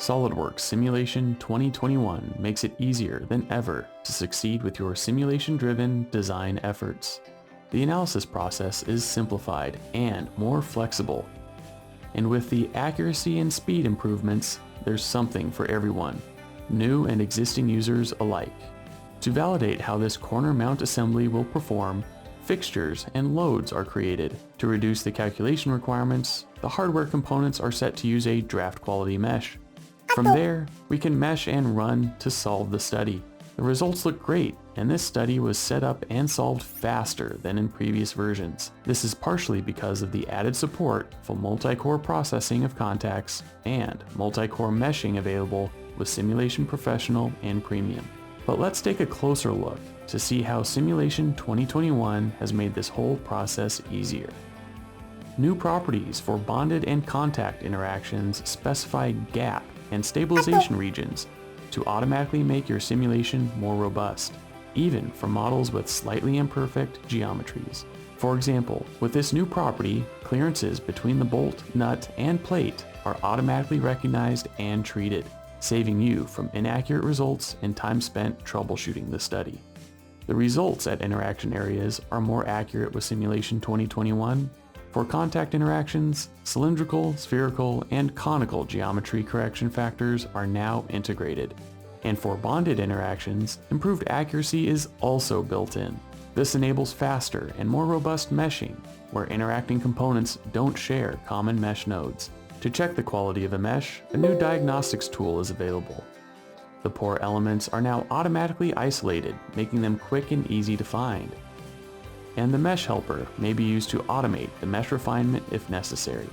SOLIDWORKS Simulation 2021 makes it easier than ever to succeed with your simulation-driven design efforts. The analysis process is simplified and more flexible. And with the accuracy and speed improvements, there's something for everyone, new and existing users alike. To validate how this corner mount assembly will perform, fixtures and loads are created. To reduce the calculation requirements, the hardware components are set to use a draft quality mesh. From there, we can mesh and run to solve the study. The results look great, and this study was set up and solved faster than in previous versions. This is partially because of the added support for multi-core processing of contacts and multi-core meshing available with Simulation Professional and Premium. But let's take a closer look to see how Simulation 2021 has made this whole process easier. New properties for bonded and contact interactions specify gap and stabilization regions to automatically make your simulation more robust, even for models with slightly imperfect geometries. For example, with this new property, clearances between the bolt, nut, and plate are automatically recognized and treated, saving you from inaccurate results and time spent troubleshooting the study. The results at interaction areas are more accurate with Simulation 2021. For contact interactions, cylindrical, spherical, and conical geometry correction factors are now integrated. And for bonded interactions, improved accuracy is also built in. This enables faster and more robust meshing, where interacting components don't share common mesh nodes. To check the quality of a mesh, a new diagnostics tool is available. The poor elements are now automatically isolated, making them quick and easy to find. And the mesh helper may be used to automate the mesh refinement if necessary.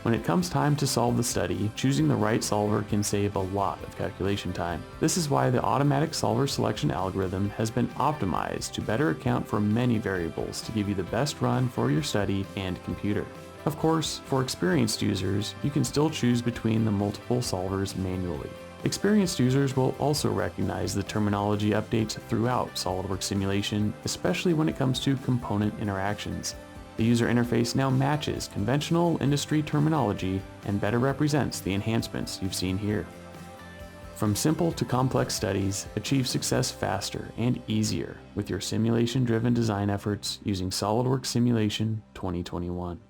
When it comes time to solve the study, choosing the right solver can save a lot of calculation time. This is why the automatic solver selection algorithm has been optimized to better account for many variables to give you the best run for your study and computer. Of course, for experienced users, you can still choose between the multiple solvers manually. Experienced users will also recognize the terminology updates throughout SOLIDWORKS Simulation, especially when it comes to component interactions. The user interface now matches conventional industry terminology and better represents the enhancements you've seen here. From simple to complex studies, achieve success faster and easier with your simulation-driven design efforts using SOLIDWORKS Simulation 2021.